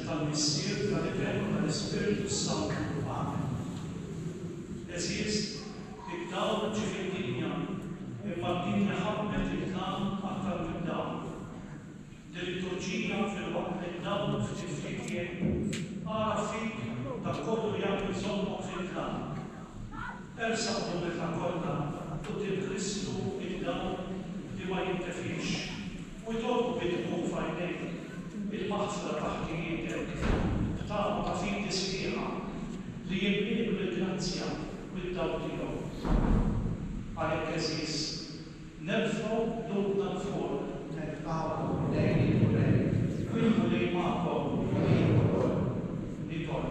tal-missier tal-Evangelju tal-Ispiritu Santu. Amen. Eżis, id-dawl ġifid-dinja, imma d-dinja ħabbet il-dawl aktar mid-dawl. Liturġija fil-waqt id-dawl ftit-ftit ara fik ta' kollu jagħmel bżonnhom fil-dawl. Ersaq ta' kollha quddiem Kristu id-dawl li ma jintefix u jtolbu bid-dmum f'għajnejk il-maħfra taħtijietek b'tama ta' fidi sħiħa li jimliek bil-grazzja bid-dawl tiegħu. Għalhekk eżis, nerfgħu dubna l-fuq. Nerfgħu lejn il-Mulej. Il-Mulej magħkom li toll.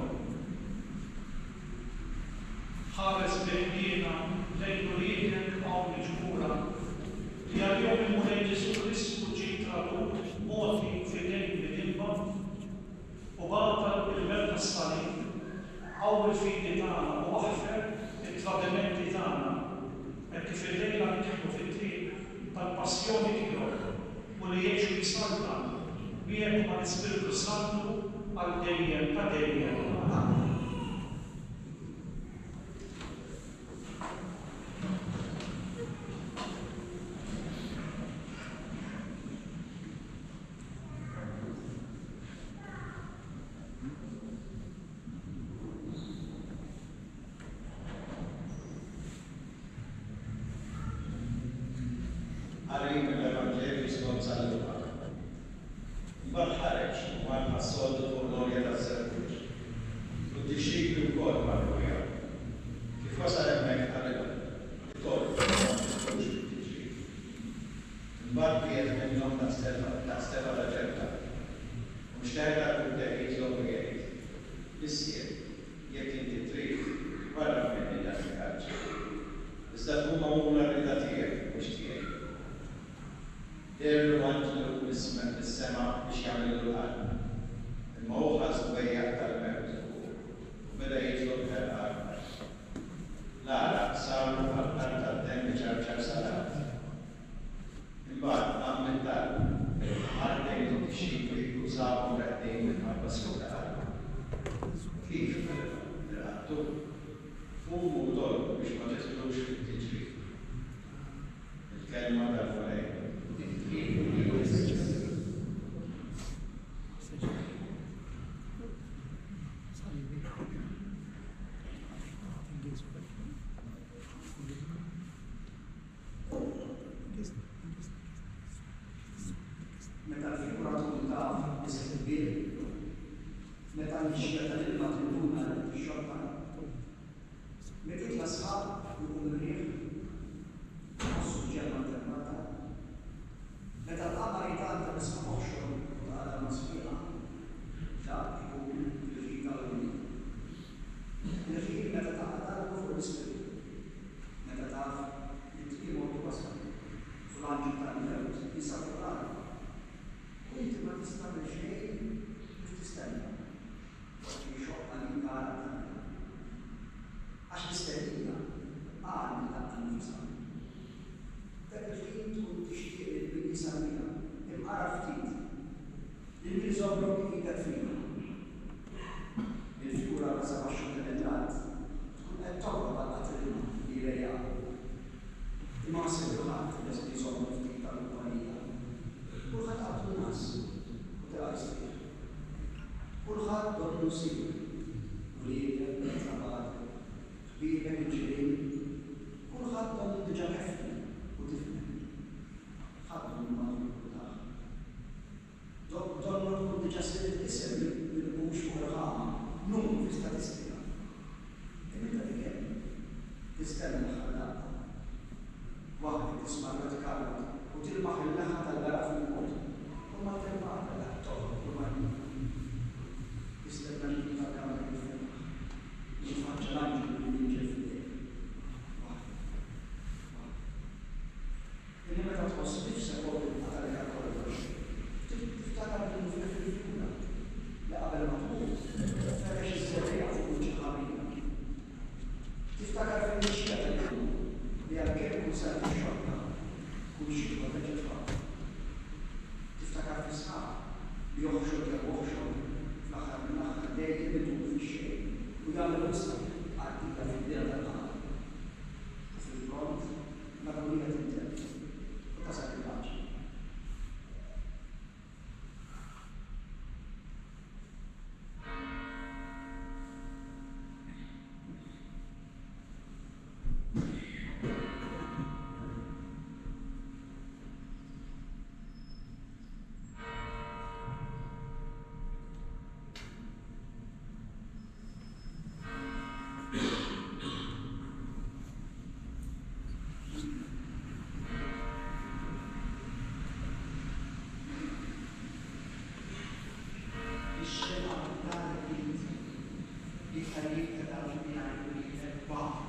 Ħares bejniena lejn ulietek hawn miġbura li għal-jom il-Mulej Ġesu Kristu ġie tradut mogħti f'idejn bil-ilma u bagħta il-merda s-salib qawwi l-fidi tagħna u aħfer it-tradimenti tagħna hekk kif il-lejla nitieħdu fit-triq tal-passjoni tiegħu u li jgħixu jisalta miegħek ma' l-Ispiritu Santu għal dejjem ta' dejjem. Amen. Għalim l-Evangelju skont San Luka. Imbagħad ħareġ u għandna s-soldu fuq l-olja tas-servuċ. U d-dixxiklu wkoll marru jgħu. Kif wasal hemmhekk ħalibha tolb mhux bid-dixxiklu. Imbagħad qiegħed minnhom ta' Stefa ta' ġebda. U xtejta kuddek jitlob u jgħid. Missier, jekk inti trid, wara minni dak il-ħaġa. Iżda tkun magħmula rida tiegħek mhux tiegħi. Derru għanġlu mis-sema biex jagħmlu l-qalb. Imma hu ħass wejjaq tal-mewt u beda jitlob tal-qalb. L-għaraq saru għal-qalb tad-demm ċarċar salat. Imbagħad qam mid-darb għaddejn id-dixxikli u sabhom reqdejn minħabba skutaq. Kif? Għattu fumu tolbu biex ma titlux fit-tiġri. Il-kelma tal-Mulej. Meta l-figura tkun taf is-sibbiel, meta l-xija tal-ilma tilduna x-xorta, meta l-asħab jkun rieħ, ħossu ġemma termata, meta l-qamar jitgħadda nisma' moħxor u tagħla masfiqa, dak ikun il-ħin tal-lumja. Il-ħin meta taqgħod fuq l-ispirtu, meta taf li t-tieħu wasal, fl-anġel tal-mewt jisab fuq inti ma tistax xejn biex tistenna. Jixoqqa li nkara għax l-istennija għadni laqqa nifisha. Dak il-ħin tkun tixtieq il-bini samija imqara ftit li miżobrok idek fina. Il-figura ta' 27 emendat tkun qed toqgħod għall-qatrilma li rejja. Imma se ħadd li jżomm ftit tal-kumpanija. Kulħadd għadu nas u tela jistir. Kulħadd donnu sir. Wliedek, trabat, ħbibek il-ġirien. Kulħadd donnu diġà ħefni u tifhem. Ħaddu l-madru tagħha. Donnu tkun diġà sirt isem li mhux fuq il-ħama, numru fl-istatistika. Imma dik tistenna l-ħallaq. Waħda tisma' radikali u tilmaħ il-laħa tal-gara fil-mod. U ma tilmaħ il-laħa toħroġ u ma jistenna l-ħin it-tarijiet ta' dawk li jgħidu li waħdu.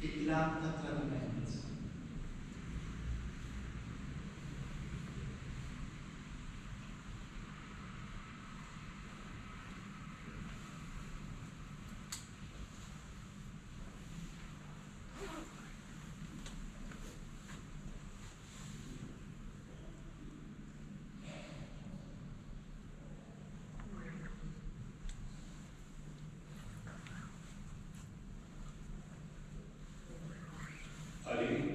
Il-lab ta' tradiment.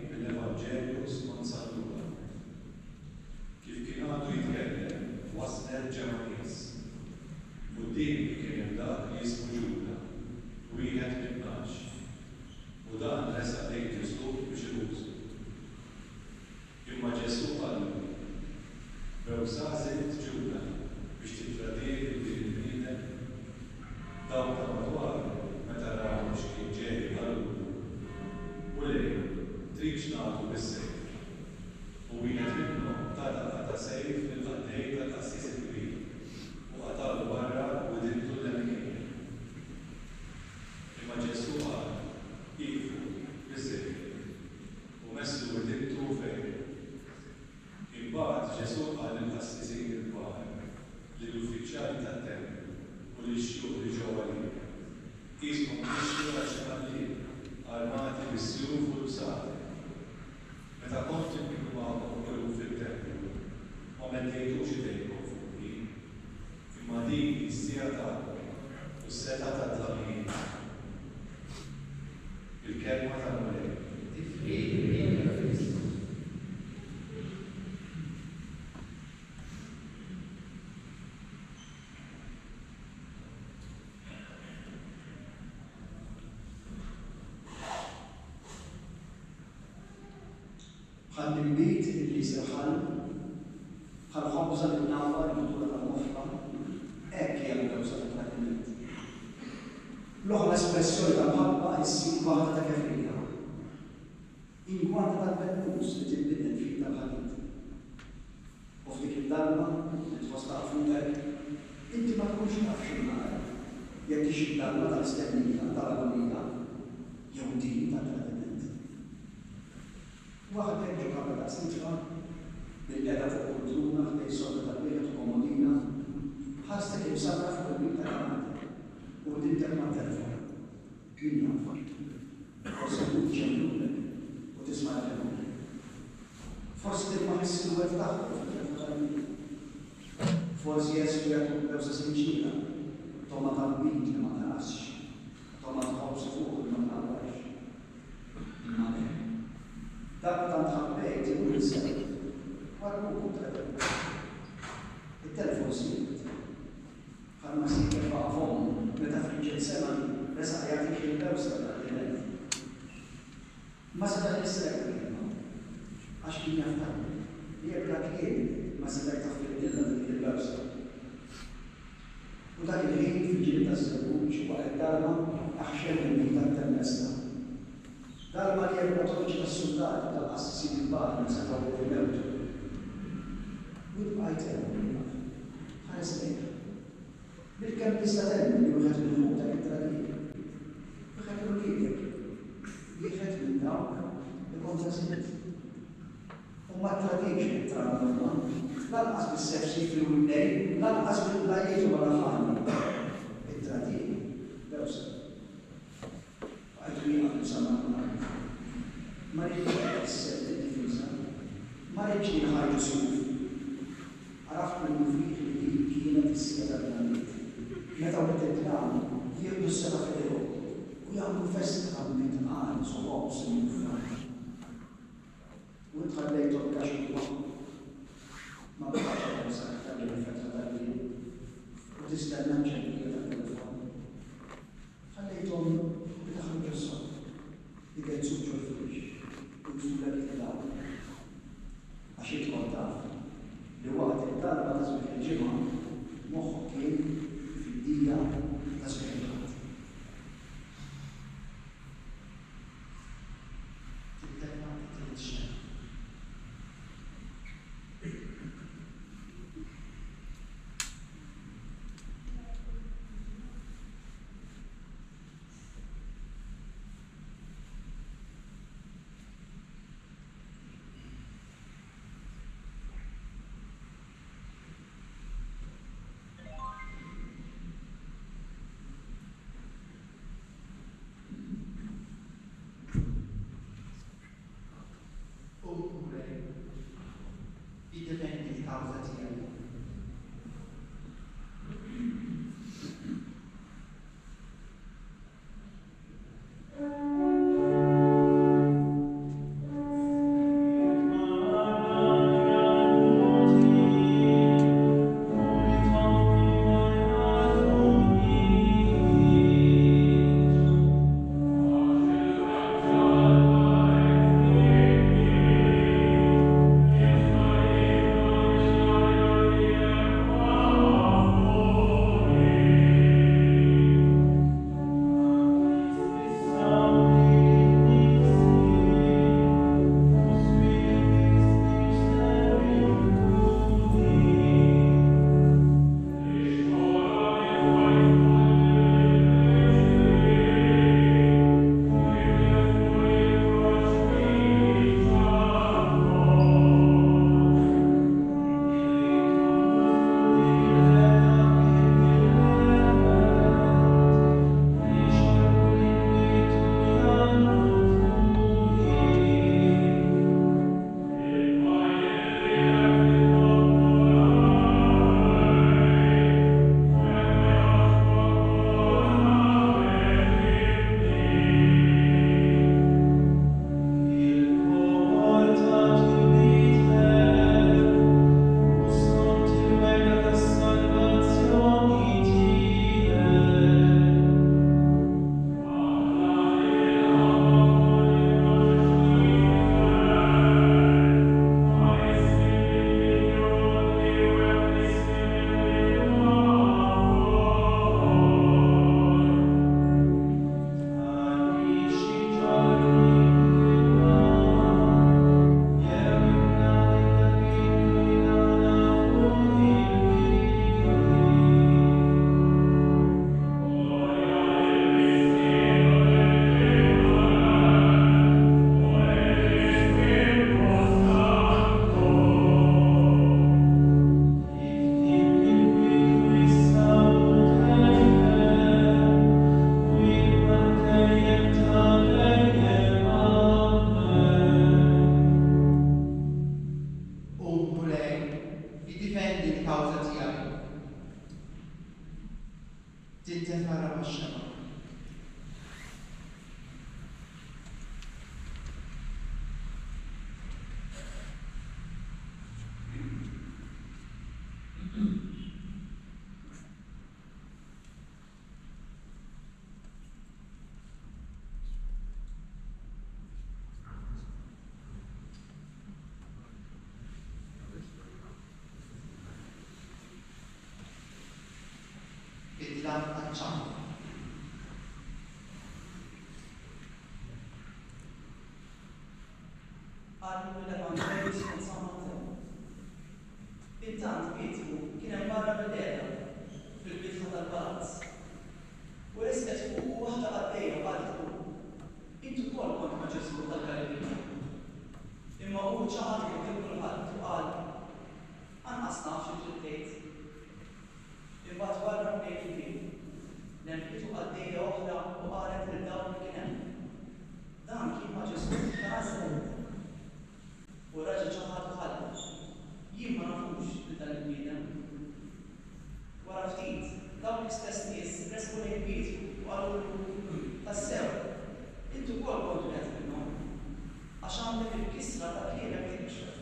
Bil-Evanġelju skont San Luka. Kif kien għadu jitkellem, waslet ġemma nies. Quddiem kien hemm dak li jismu Ġuda, wieħed mit-tnax. U dan resaq lejn Ġesu biex ibużu. Imma Ġesu qallu, bewsa żied Ġuda biex titradieh din il-bniedem. Dawk ta' madwaru meta raw x'kien ġej qallu. U lejn trix nagħtu bis-sejf. U wieħed minnhom ta' sejf lill-qaddej tal-qassis il-kbir. U qatalu barra u dintu l-emkien. Imma Ġesu qal, iqfu bis-sejf. U messu dintu fejn. Imbagħad Ġesu qal lill-qassisin il-kbar, lill-uffiċjali tat-tempju u lix-xjuq li ġew għalih. Qishom mixju għal xi ħallien armati bis-sjuf u l-bsati. Meta kont inkunu magħhom kollu fit-tempju, ma meddejtux idejkom fuqi, imma din is-sija tagħkom u s-seta tat-tagħmir. Il-kelma tal-Mulek. ħalli l-bit li jisirħal, ħal-ħobza l-nawa l-kultura tal-mofra, ekki għal-kawza tal-tradiment. L-oħra espressjoni tal-ħabba jissir waħda ta' kefrija. Inkwanta tal-bennus li tibbidden fil tal-ħadid. U f'dik id-darba, li tħoss fuqek, inti ma tkunx taf x'inhar, jekk ix id-darba tal-istennija, tal-agonija, jew din tal-tradiment. Waħda ġo kapela sintra, bil-qeda fuq kultura, ħdej sorta tal-bejja komodina, ħasta kif sabra fuq il-bit tal-għamata, u dintek ma' telefon. Min jaffa. Forse kun ċemlulek, u tisma' l-telefon. Forse dik ma' ħissil-wet taħħu, forsi jessu jgħatu b'ewsa sinċina, toma tal-bit li ma tarasx, toma tħobs fuq li ma tarasx. Ma' dak tant ħabbejt, u l-sejt, għarru kutrek. Il-telefon sirt. Għalma sirt baqafon, meta friġet sema, resa għajatik il-bewsa tal-għilet. Ma seta jessrek għax kien jaftar. Jibra kien, ma seta jtaffil il-bewsa. U dak il-ħin fil-ġib ta' s-serbuċ, waqt darba aħxem il-bita tal-mesta. Darba li jibra toċ ta' s-soldati tal-assissin il-bar, ma seta il-mewtu. With ħares lejk. Bil-kem tista' temmi li wieħed mill-ħut ta' it-tradik. Wieħed mill-kiebek. Wieħed minn dawk li kontra sitt. U ma tradikx it-tradik. Lanqas bis-sefsi fil-winej, lanqas bil-blajiet u mal-ħani. It-tradik. Dewsa. Għajtu jina fil-samar. Ma rridx s-sett id-difiża. Ma rridx li ħarġu suf. Għarafna l-mufriq li kienet s-seta l-għaniet. Meta u t-tlam, jirdu s-seta fil-ero, u jgħamlu festa għammet għan, soħob, s-mufra. U tħallejtu l-kaxu ma bħaxa għal-sak tal-fetta tal-għaniet, u tistenna ċerkija tal-telefon. Tħallejtum li taħlu ġessot, li għedzu ġurfix, u t-fulla li t-law. Għaxi t-kontaf. Li waqt il-darba ta' żmien il-ġimgħa moħħu kien fid-dija ta' żmien il-ħadd. Tittenna titxen. Tintefara max-xema. Bidla għal-ċampa. Għallu l-Evangelis minn San Matteo. Intant Pietru kien hemm barra bil-qeda fil-bitħa tal-palazz. U resqet fuq waħda għaddejja għaltu. Intu wkoll kont ma' Ġesu tal-Galilea. Imma hu ċaħat kien kulħadd u qal anqas naf xi trid tgħid. Imbagħad wara bnejn kien nefqitu għaddejja oħra u qalet lil dawn li kien hemm. Dan kien ma' Ġesu tal-Galilea. U raġel ċaħat ħallu, jien ma nafux li tal-bniedem. Wara ftit, dawn l-istess nies resqu lejn Pietru u qalu tassew, intu wkoll kontu qed minnhom, għax għandek il-kisra ta' kliebek tinxef.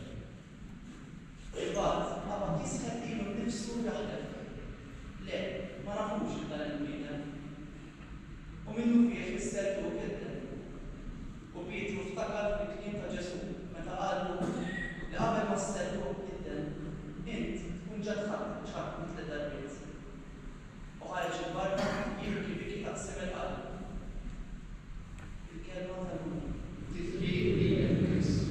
Imbagħad qabad jisħed ilu nnifsu jaħlef. Le, ma nafux li tal-bniedem. U minnu fih issertu kidden. U Pietru ftakar il-kliem ta' Ġesu meta qalu li qabel ma stertu jidden, int tkun ġad ħadd mitlet darbiet. U ħareġ il-barra jibki biki taqsim il-qalb. Il-kelma tal-Munna. Tifliq li l-Krist.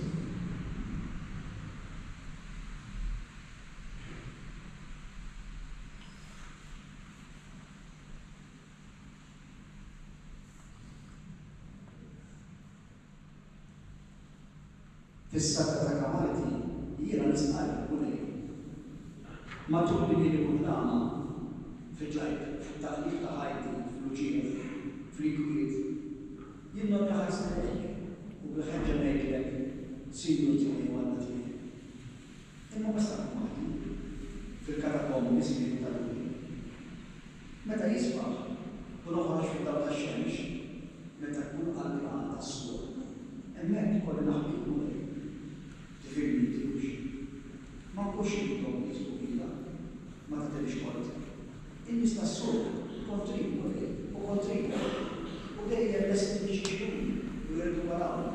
Fis-sabta ta' kamalti, jiena nisqal kulej. Matul li kien il-kullama fil-ġajb, fil-taqlif ta' ħajti, fil-uġiev, fil-ikwiet, jien ma bħajsnek u bil-ħeġġa ngħidlek sinu tiegħi għandna tiegħi. Imma ma stat maħdi fil-katakombi nisbiet tal-uġiev. Meta jisbaħ, u noħroġ fid-dawl tax-xemx, meta tkun qalbi għandha s-sur, hemmhekk ikolli naħbib kulej. Tifirni tiegħux. Ma nkunx intom jisbugila, ma tagħtilx kont. In-nies tas-sur kontribwoli u kontribwoli u dejjem lesti biex jixtru u jirdu warawna.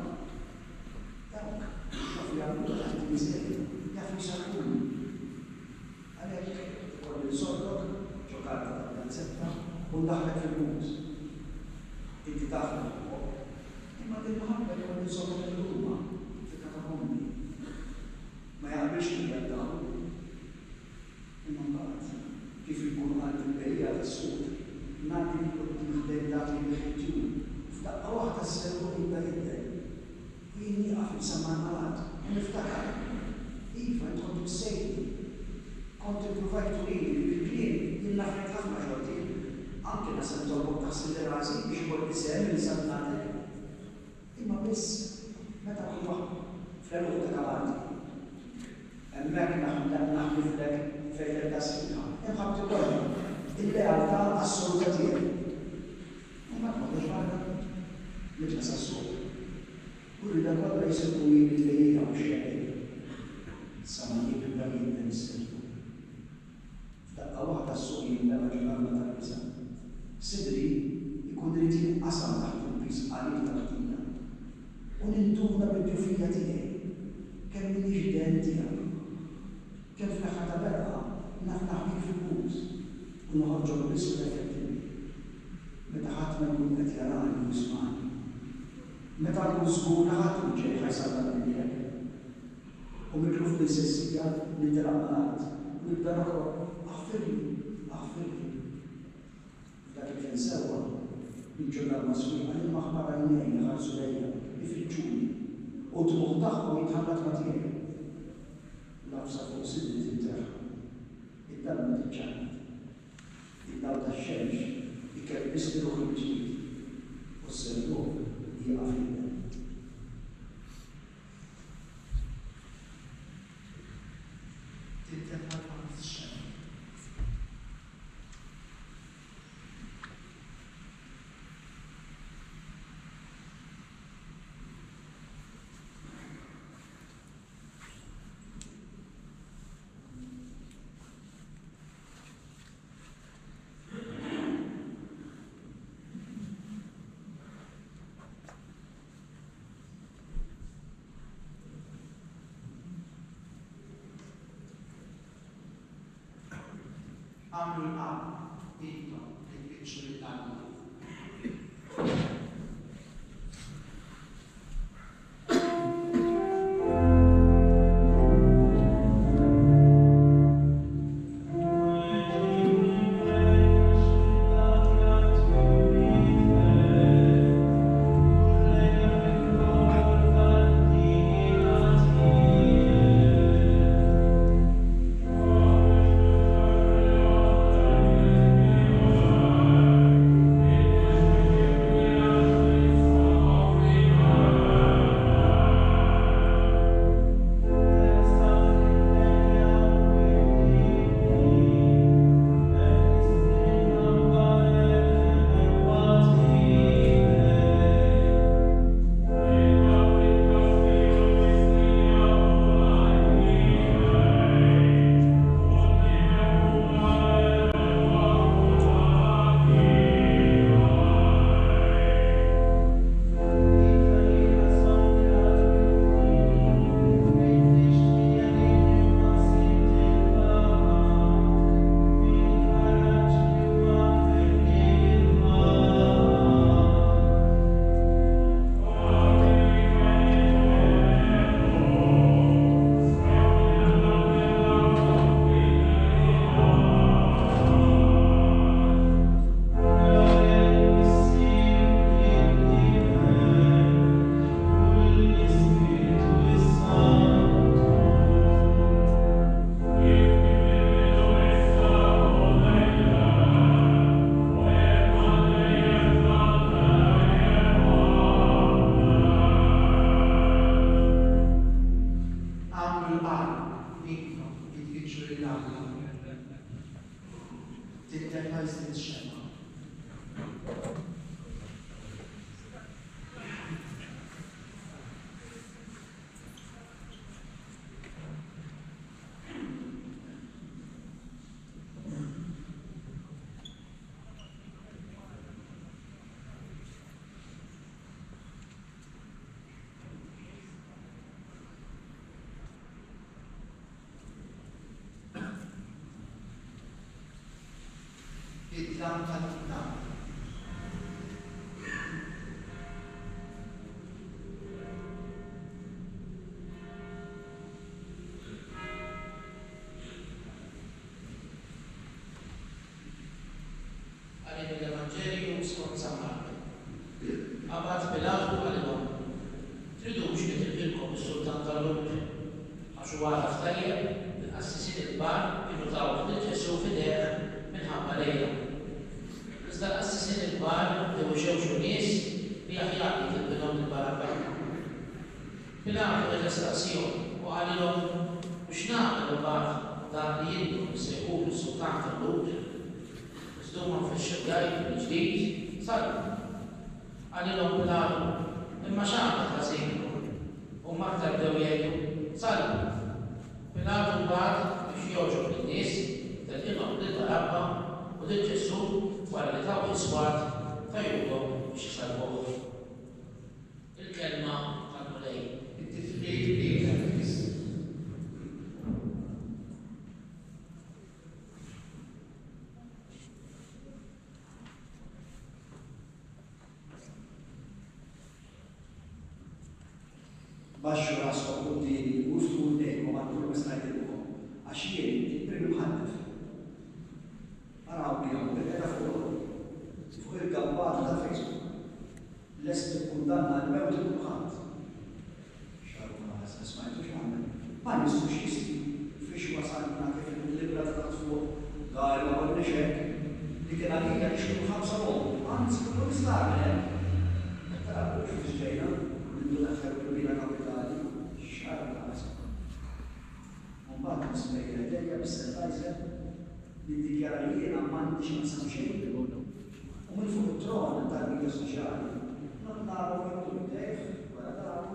Dawk jafu jagħmlu taħt il-miżerja, jafu jsaħħuni. Għalhekk ikolli nsollok ġokarta tal-gazzetta u ndaħlek fil-mut. Inti taħdem fuq. Imma din ħabba ikolli nsollok il-luma fil-katakombi. Ma jgħamilx li jgħaddaw. Imma mbagħad kif ikun għand il-bejja tas-sud, nagħti li kont niħdem dak li biħġu. F'daqqa waħda s-servu jibda jidher. Jien nieqaf insemma' malad u niftakar. Iva, int kont msejni. Kont ippruvajt turili bil-kliem jien nafret ħafna ġorti. Anke nasab tolbok taħsil rasi biex ikolli sem li sabnatek. Imma biss meta kull waħda fl-eluq ta' kavalti. Hemmhekk naħliflek fejn il-tasbiħa. Inħabtu kollha il-lealtà assoluta tiegħi. Hemmhekk m'għandux ħaġa nitla sas-suq. U rida kollha jsibbu li tlejjija u xejn. Sa ma jibda jibda nisservu. F'daqqa waħda s-suq jimla ġurnalna tal-biża. Sidri jkun irid jinqasam taħt il-biż għalik tal-ħtina. U nintuna bil-ġufija tiegħi kemm min ġden tiegħek. Kemm fl-aħħar ta' berqa nafnaħ bik fil-bus u noħorġu l-biss effettivi. Meta ħadd ma jkun qed jarani u jismani. Meta nkun żgur li ħadd ġej ħajsalna minnijek. U mikruf bil-sessija nidilaq malad u nibda noqgħod aħfirli. F'dak il-kien sewwa il-ġurnal maswieqa li maħbar għajnejn ħarsu lejja ifittxuni u tmuħ tagħhom jitħallat ma' tiegħi. Nafsa fuq sidri tinterħa. Id-dalma tiċċanat. Id-daw tax-xemx ikelli bispiruħ il-ġdid u s-serduh jieqaf jibda. Tinterħa l-xemx. għamlu l-qam intom li tbiċċu l-tagħna. Id-dlam tal-dlam. Għalin l-Evanġelju skont San Marko. Abbat Pilatu għalihom, tridux nitilbilkom is-Sultan tal-Lut għax huwa għaraf tajjeb l-qassisin il-kbar kienu taw il-Ġesu fideh minħabba lejla. Iżda l-qassisin il-kbar dew xewxu nies li aħjar li tilbilhom il-Barabba. Pilatu il-estaqsihom u għalihom mhux nagħmel imbagħad dak li jintom sejħulu s-Sultan tal-Lut. Iżdumhom fix-xibgaj il-ġdid sallu. Għalihom Pilatu imma x'għamel ħażin u maktar bdew jgħidu sallu. Pilatu mbagħad biex jogħġob lin-nies telqilhom lill-Barabba u lil Ġesu wara li taw iswad tajjubhom biex isalbuh. Il-kelma tal-Mulej. It-tifliet li jgħid. Baxxu raskom qudiemi, użlu ddejkom għandu l-mesnajdilkom, għax jien il-primi mħaddef. Araw bihom, bil-qeda fuq il-gabbata ta' Facebook. Lest ikkundanna l-mewt il-kulħadd. Xarru ma smajtu x'għamel. Ma nistux jisli fiex wasalna kif il-libra ta' fuq għal ma konniex hekk li kien għalija li xkunu 5 rom. Anzi, kullu nistagħmel. Tara x'fiex ġejna. L-aħħar il-bina kapitali, xar għas. Mbagħad nismejja dejja bis-sertajzer li ddikjara li jiena m'għandix naqsam xejn. U minn fuq it-tron tal-medja soċjali, non naru jgħidu id-dejf wara dawn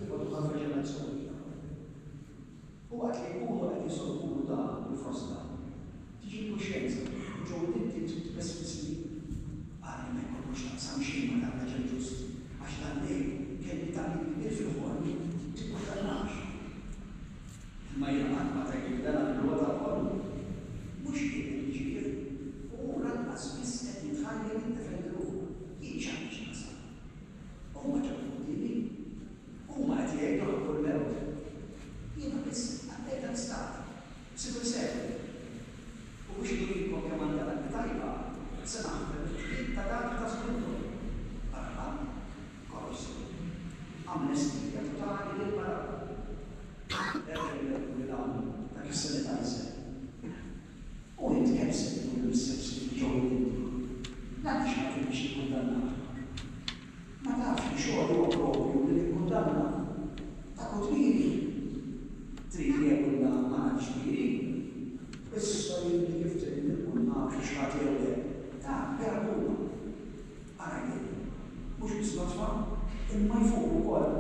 jgħidu ħafna ġenerazzjoni. U għat li jkunu qed jisolvulu dan il-frosta. Tiġi l-kuxjenza, ġew inti tbessbisni għalli ma jkollux naqsam xejn ma dan ġen ġust. Għax dan lejn kelli tagħmel fil-ħolli tikkundannax. Imma jiena qatt ma tajt dan għal-logħba tal-ħolli. Mhux kien jiġifier Nafx ma finix il-kundanna. Ma tafx xogħol huwa propju li l-kundanna ta' kotmiri. Trid jgħidulna ma nafx kbiri. Issa jibni kif trid nkun naf x'ħadd jew ta' perduna. Għajdi, mhux bisbatfa, imma jfuq ukoll.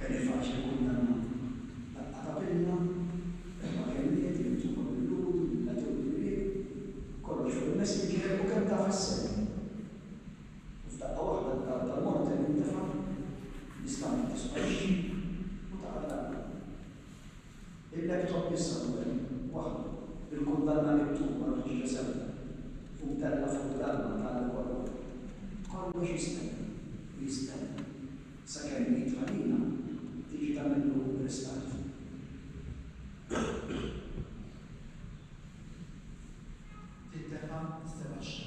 Kelli faċli kundanna. Daqqa ta' pilna, imma kelli jgħid ukoll il-lum, il-lum, kollox fuq il-messenger u kemm taf is-sena. U f'daqqa waħda tal-mont intefa' l-istampi tispaxxi u taqgħod. Il-laptop issa waħda bil-kundanna miktuba ġiġa sena u bdella fuq dalma tal-kollu. Kollox jistenna. Sakemm jitħallina tiġi tagħmlu l-istat. Tittefa' tistebaxxa.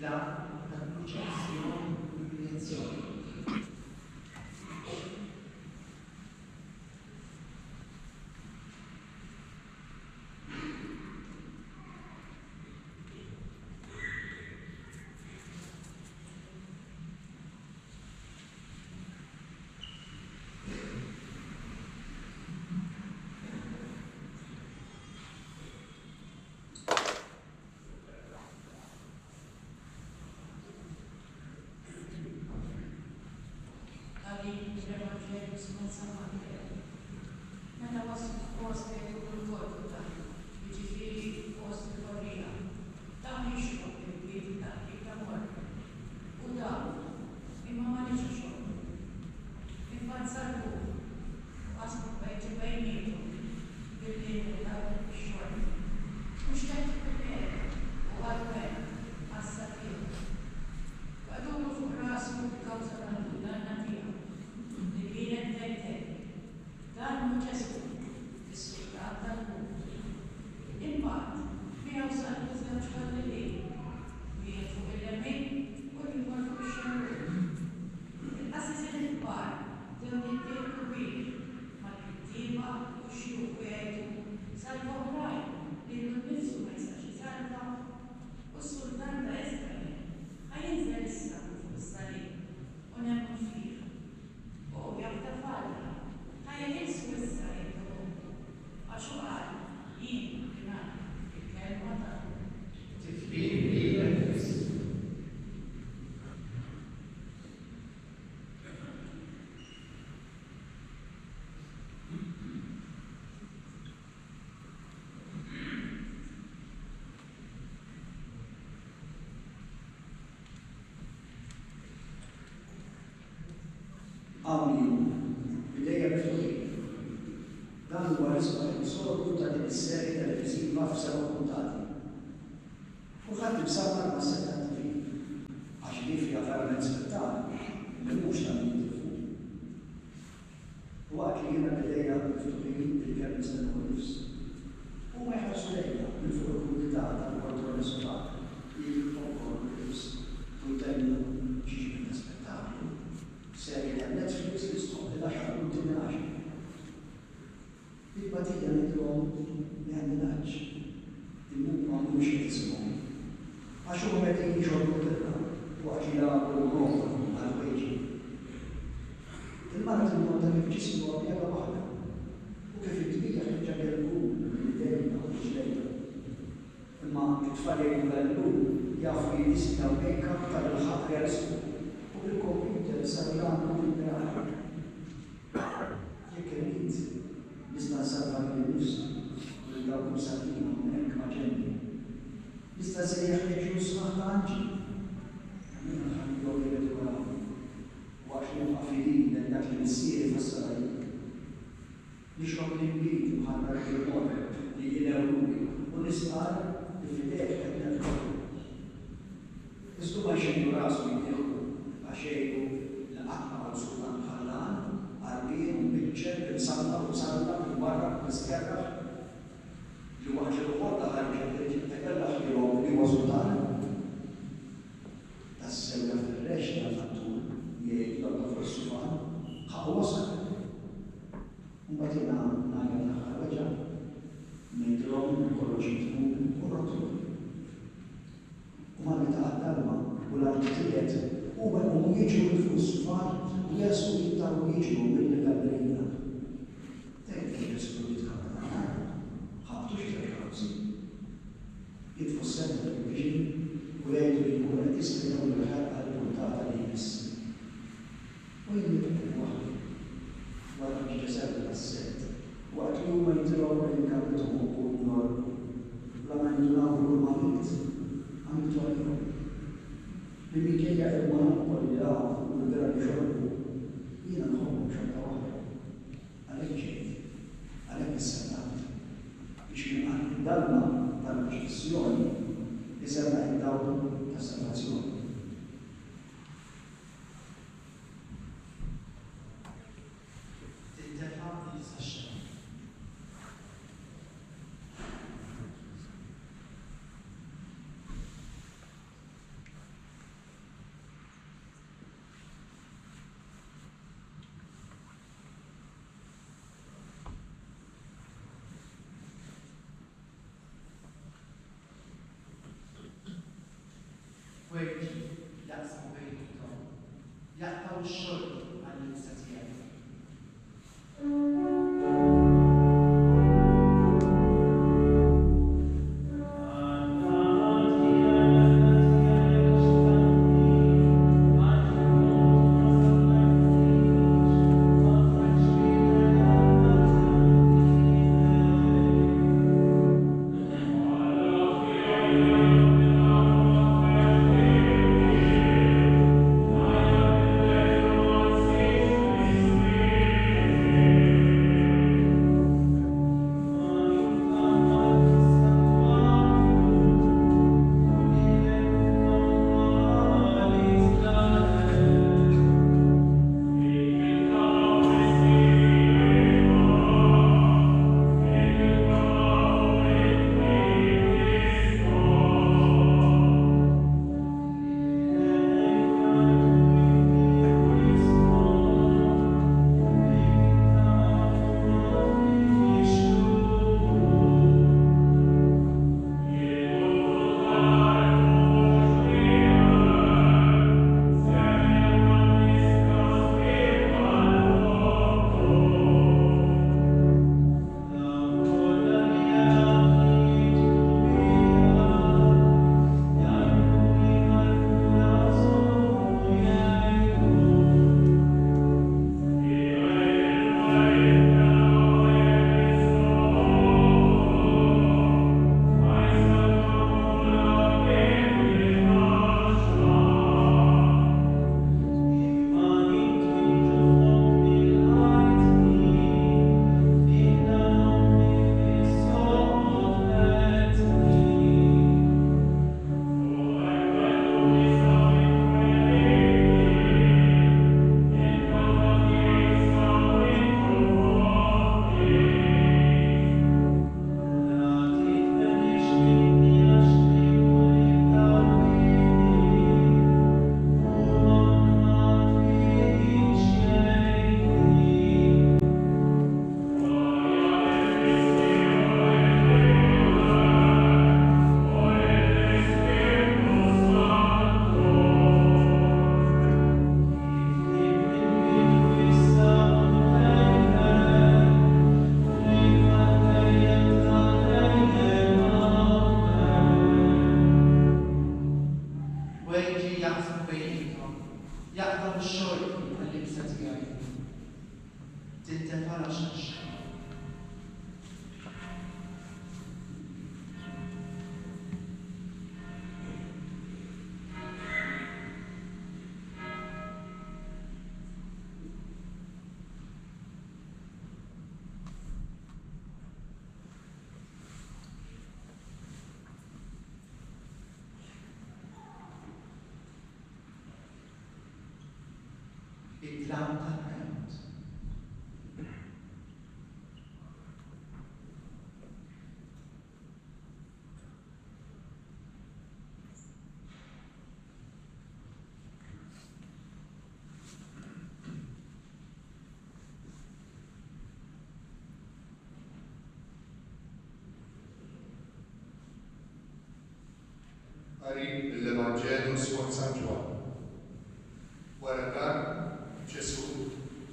La lucezione e l'umiliazione. Meta waslu f'post fejn ikun il-Golgota, jiġifieri post il-Qorrija, dawn jixrob il-bid ta' mort. U dawn, imma ma nixu xogħol. Infazzarku, qasmu bejniethom bil-lejl tal-xogħol. Mhux qed tippjega u għadwek għas-satih. Għadulu fuq rasu b'kawża tal-danna tiegħu li kienet jew jittieħdu kbir mal-kittieba u xjuħ jgħidu salva oħrajn li nnifsu ma jistax jisalva u s-sultan ta' Israel ħajinżel issa fuq is-salim u nemmu fih. U jafta falla ħajjilsu issa jgħidu għaxu qal jien kien il-kelma ta' Tifhim lilek nifs. Għamli, bidejja miftuħin. Dan huwa l-sorbu ta' din is-serje televisiva f'7 puntati. U ħadd ibsamma ma' settanti għax li fija verament spettaklu li mhux ta' nintifu. Waqt li jiena bidejja miftuħin bil-kelm nistennew nifs. U ma jħarsu lejla minn fuq il-kumdità tal-kontrolli soċjali li jittokkol nifs u jtennu ġiġi minn spettaklu. Serje ta' Netflix li stħoq li laħħa u tinnaġi. Il-batija nidrom li għandinaġ. Il-mumma mux jitismom. Għaxu għameti jġorbu t-tirna u għaxila għu għal-weġi. Il-mara t-monta kif ġismu għabjaba waħda u kif il-tbija ħiġa għal-gu minn-dejna u ġlejna. Imma it-tfal jgħu għal-gu jafu jidisna u make-up tal-ħat realismu u bil-computer sarjana u bil-reali. Jekk irrid nista' salva l-nifs u l-dawk musakina u nek maġenni. Nista' sejjaħ leġu smaħta anġi. Għamina ħamlu għu għu għax nibqa' fidin l-dak li missieri fassaraj. Nixrob l-imbit u ħanna l-mover li jilewruni u nisqar li fidejk qed nerġgħu. Iżdu ma jxejnu rasu jittieħu għaxejnu l-qatma għal sultan ħallan għarbien u bicċer bil-salla u salla bil-barra bil-skerra li waħġa l-ħorda ħarġa t-tekellax li għom li sultan tas-sewja fil-rex tal-fattur jgħid l-għabba fil-sufan ħaqqu wasal. Mbatina naga naħħa weġa mejdrom kolloġitmu u rotu. U ma li taħdalma u l-arġitiet u għu jieġu il-fusfar u jasu jittaru jieġu mill-gallerina. Tekki jesku jitħadda. ħabtu xieħ jitfusset il-bġin u jgħidu li kuna tistilaw l-ħarqa l-puntata li jmiss. U jgħidu għahdi. Għadda ġġesar l-asset. Waqt li huma jitraw l-inkabitu u n-nor. La mandunaw l-mamit. Għamitu għalihom. Li mikkeja il-monopoli li għaw u l-vera li xorbu. Jina nħobbu xorta waħda. Għalek ġejt. Għalek s-sanat. Biex minn dalma tal-ġestjoni li serna id-dawl ta' salvazzjoni. Weġi jaqsmu bejnietom, jaqtaw x-xogħol għall-inizjattiva. Amen. Tintefa' għax. It-tlam tal-kant. Qarib mill-Evanġelju skont San Ġwan. Wara dan, Ġesu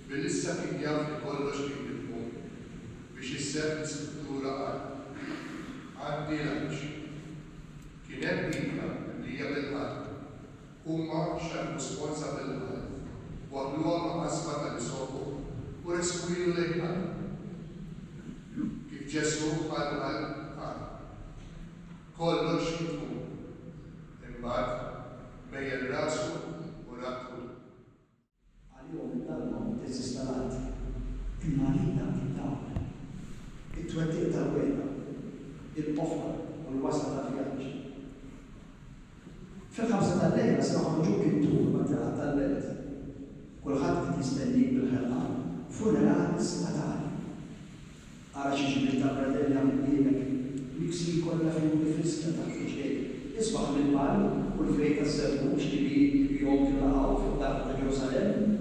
bil-issa kien jaf li kollox kien bitmum biex isseħħ l-istruttura għaddi lanċ. Kien hemm bibla li hija bil-qalb. Huma xarbu sforza bil-qalb waħluha ma' qasba tal-isoqu u reswilu lejn qalb. Kif Ġesu qal kollox jitmum. Imbagħad mejjel rasu u raqtu. Għalihom id-dalma teżistalat. Imma għalina id-dawn. It-twettiq tal-weda, il-qofra u l-wasla tal-vjaġġ. Fil-5 tal-lejla s-naħħoġu kien ma' tal-lejl. Kulħadd qed jistennik bil-ħerqan. Funerali statali. Ara xi ġibri tal-bradella mill-bienek, miksi kollha fil-friska tal-ġej. Isbaħ mill-mal u l-frejta s-sermux li jom fil-għaw fil-dar ta' Ġerusalem.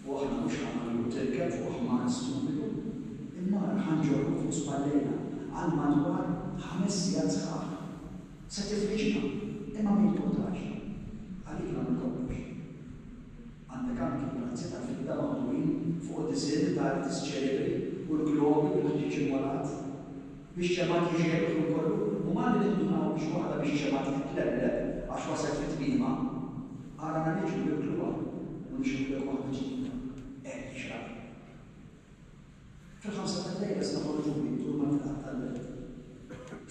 U aħna mux għamlu t-tirkeb fuq ħman stupidu. Imma ħanġorru fuq spallena għal madwar 5 sigħat sħaħ. Se tifriġna, imma ma jimportax. Għalik għamlu kollox. Għandek anki l-grazzi tal-fidda maħdurin fuq id-disir tal-artist ċelebri u l-globi u l-ħġiġ il-walat biex ċemat jġebu kollu. U ma li nindunaw biex waħda biex ċemat titleblet għax wasal fit-tmima, għara nġu bil-kluwa u nġu bil-waħda ġidda. Xraq. Fil-5 tal-lejla s-naħorġu bintu ma t-għattallet.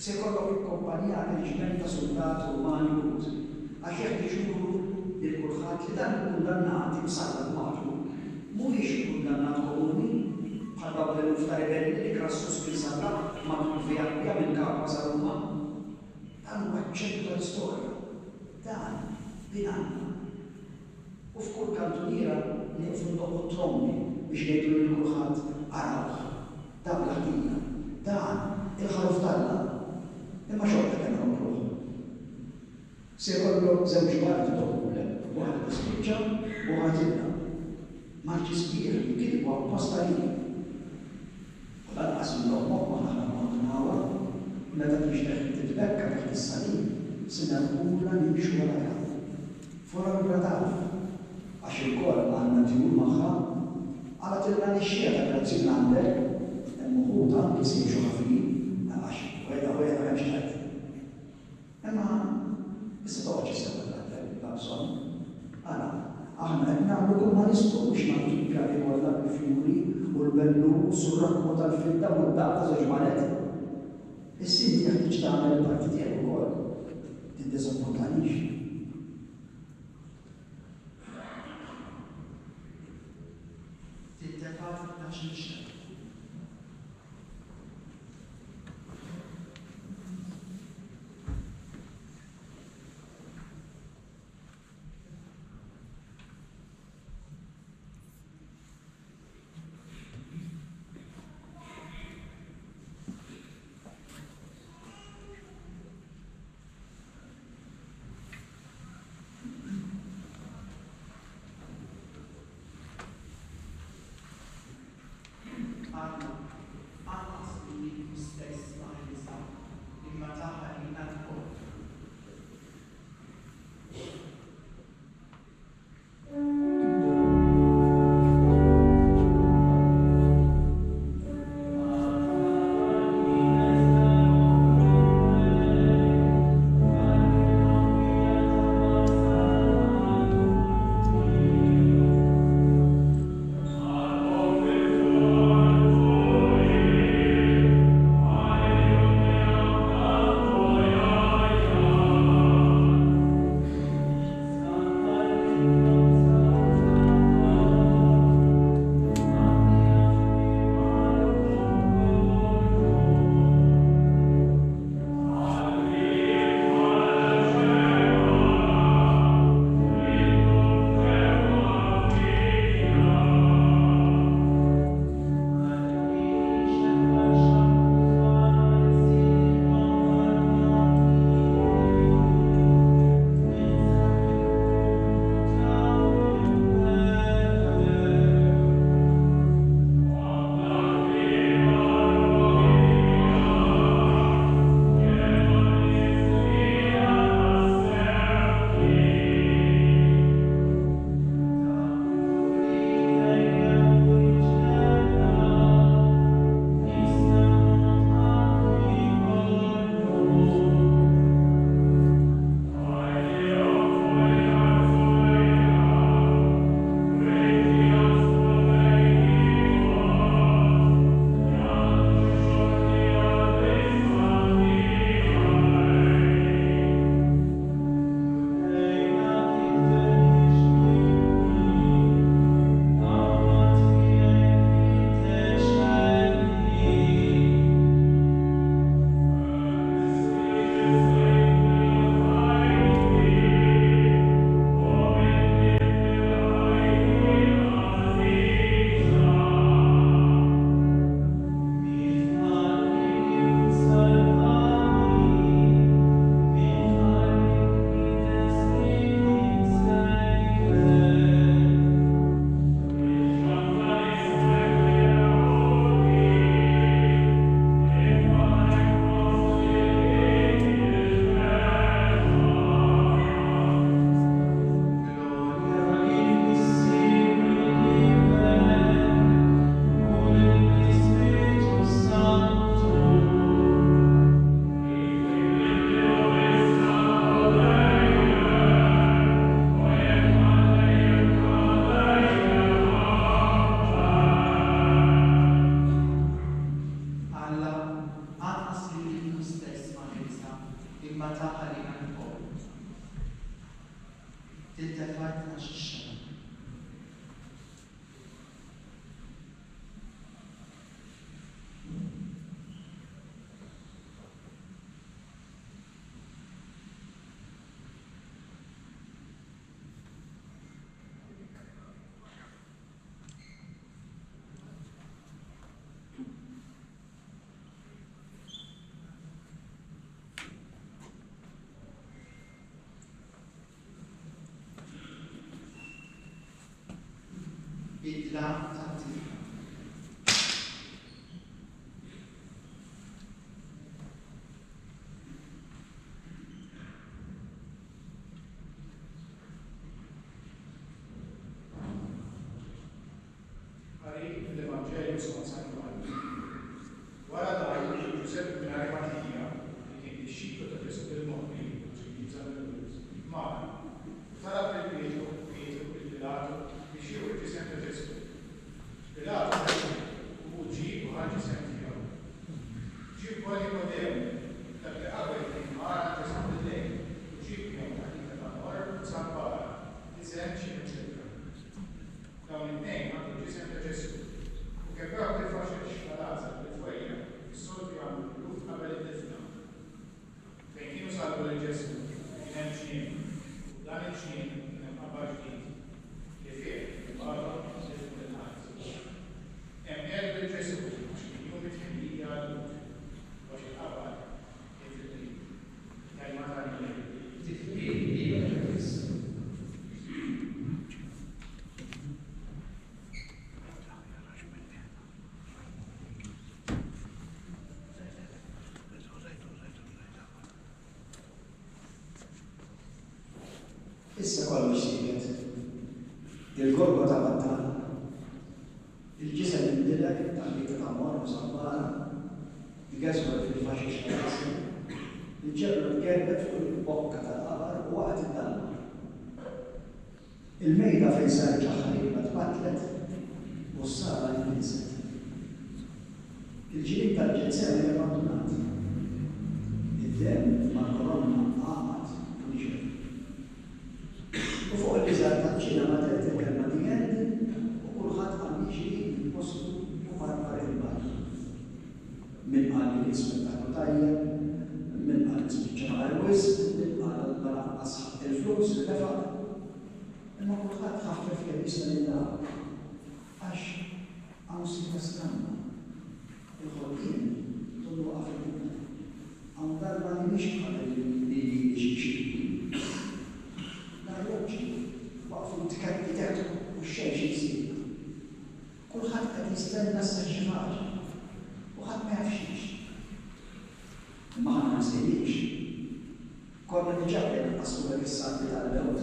Se kollok il-kompanija reġiment ta' soldati umani għut, għax jeħtiġu il-kulħat li dan il-kundannati b'sallat maħtu, mhuwiex kundannat komuni bħal dawk l-ufta rebelli li Krassus bil-sallat ma t-vijabja minn kapa saruma. Dan huwa ċentru tal-istorja. Dan binanna. U f'kull kantuniera nieqfu ndoqqu trombi biex ngħidu lil kulħadd arawh. Dan l-ħdija. Dan il-ħaruf tagħna. Imma xorta kien nagħmluh. Se jkollok żewġ parti doppule, waħda spiċċa u ħatilna. Marġi sbieħ li kitbu apposta li. U lanqas il-lommok ma ħaħna meta biex titbekka taħt is-salim, sinna l-kula nimxu warajha. Fora l-brataf, għax il-kol għandna tjur magħha, għala tilna nixxieta grazzi għandek, hemm uħuta anki se jimxu ħafrin, għax weda hemm x'ħed. Imma issa toqgħodx issewwa l-għandek b'abżonn. Ara, aħna qed nagħmlu kull ma nistgħu biex nagħtu l-pjali kollha bil-fjuri u l-bellus u r-rakmu tal-fidda u d-daq ta' żewġ malet. Is-sinti jeħtieġ tagħmel il-parti tiegħek ukoll. Tiddiżappuntanix. Tintefa' għax nixtieq. bidla tattika. Għarik mill-Evanġelju skont San Johann. Wara dan Ġusepp minn Arimatija li kien disċiplu ta' Ġesu bil-Moħbi, ma' talab il-Pietru il-Pilatu biex jieħu il-ġisem ta' Ġesu. Pilatu u ġib u ħaġi sem tiegħu. Ġib wara Nikodemu dak li qabel kien mara Ġesu bil-lejl u ġib jom taħdita ta' mor u sabbara isem xi eċetera. Dawn it-tnejn għandu ġisem ta' Ġesu. U kemm raw il-faxex tal-Lazar bil-fwejja, is-solti għamlu l-luf qabel id-difna. Fejn kienu salbu l-Ġesu, kien hemm xnien. U dan il-xnien kien hemm qabbar ġdid li fih il-barra ġisem il-ħadd. Hemm erb il-Ġesu x'kien jum it-ħemmija għal-lut għax il-qabbar kien fil-trid. Kelma tal-Ġesu. Issa kollox siget. Il-gorba ta' battana. Il-ġisem indilek tal-bita ta' mor u sabbara. Il-gazwar fil-faxix tal-għasem. Il-ġebra l-gerbet fuq il-bokka tal-qabar u waqt id-dalma. Il-mejda fejn sar ġaħħarib tbatlet u s-sara jinset. Il-ġilib tal-ġezzem abbandonat. Id-dem mal-kolonna għamat u nġer. U fuq il-liżar tal-ċina ma t-kelma dijen u kulħadd għam jiġri il-postu u marmar il-bar. Min qal li l-ispettaklu tajjeb, min qal l-ispiċċa mal-wis, min qal l-laqqas il-flus li defaq. Imma kulħadd ħaffef kemm jista' jildaw għax hawn sita strana. Il-ħolqien tullu waqaf il-buna. Hawn darba li mhix bħal li xi waqfu t-kadditet u x-xejx jisir. Kulħadd qed jistenna s-xi ħaġa u ħadd ma jafx. Imma ħadd ma nsejniex. Konna diġà bdejna nqasmu dak is-sandi tal-lewt.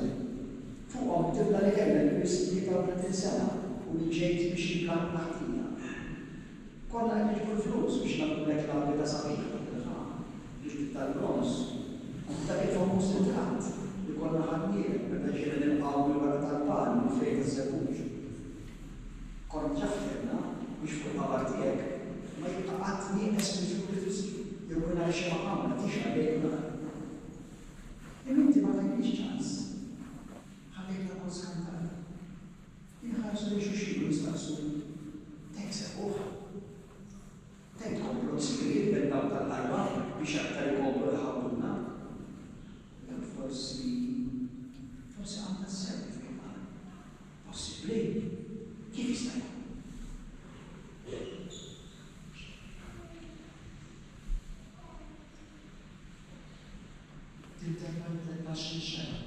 Fuqhom tibda li kellek bis-sitti ta' 30 sena u li ġejt biex jiblan taħtina. Konna qed niġbu l-flus biex nagħmlu lek l-arbi ta' sabiħ biex tal-brons. U dak il-famuż intratt. Konna ħadniet, meta ġiena nilqgħu wara tal-pan u fejn iż-żebbuġ. Kont ġafferna biex fuq qabar tiegħek ma jibqa' qatt nieqes mill-fiżi jew kien għal xi maqamla tixra lejna. Inti ma tajniex ċans. Ħallejna kol skandal. Inħarsu li xulxin jistaqsu. Tekseb uħ. Tek komplot sigriet bil-daw tal-qarba biex aktar ikomplu jħabbuna. Forsi għandna s-servi f'kemman. Possibli? Kif jista' jkun? Tintemma l-13 xahar.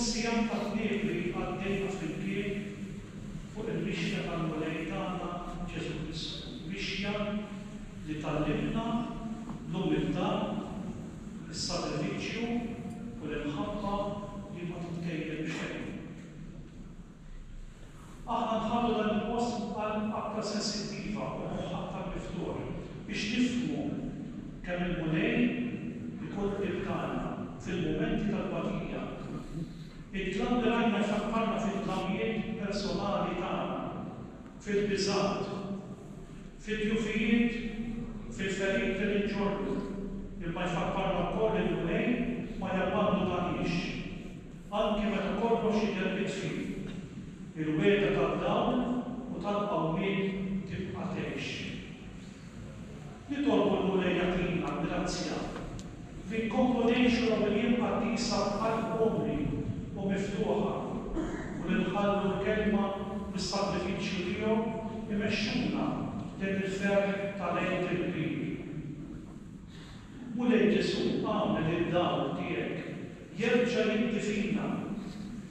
is-sijam ta' tniebri għaddejna flimkien fuq il-mixja tal-mulej tagħna Ġesu Kristu. Mixja li tallimna l-umiltà, is-sagrifiċċju u l-imħabba li ma titkejjem xejn. Aħna nħallu dan il-post għal aktar sensittiva u aktar miftuħ biex nifhmu kemm il-mulej ikun il-kana fil-momenti tal-batija. Il-klam li rajna jfakkarna fil-klamijiet personali tagħna, fil-biżat, fil-djufijiet, fil-ferit li nġordu, imma jfakkarna wkoll il-mulej ma jabbandunaniex, anke meta kollox jidher bitfil. Il-weda tad-dawn u tal-qawmiet tibqa' tgħix. Nitolbu l-mulej jagħtina grazzja li nkomplu ngħixu l-ewwelien qadisa b'qalb umli u miftuħa u li nħallu l-kelma mis-sagrifiċċju tiegħu imexxuna lejn il-ferħ tal-għid il-kbir. Mulej Ġesu għamel id-dawl tiegħek jerġa' jibdi fina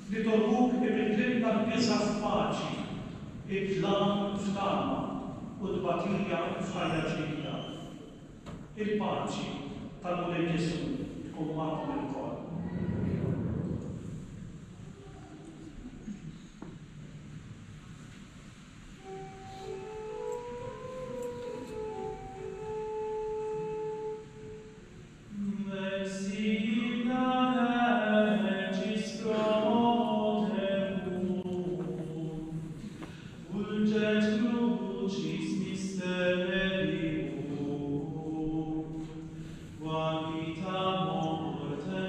li tolbuk ibidlilna l-biża' f'paċi, id-dlam f'tama u d-batija f'ħajja ġdida. Il-paċi tal-Mulej Ġesu tkun magħkom il-koll. Vita morte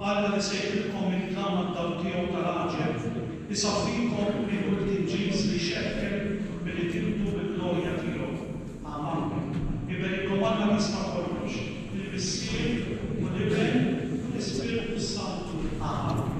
Alla li sejtilkom il-klam għad-daw tiegħu tal-aġel isaffikom minn kull tinġiż li xekkel milli tiltu bil-glorja tiegħu. Amen. Iberikom Alla jista' kollox, il-Missier u l-Ibn u l-Ispiritu Santu. Amen.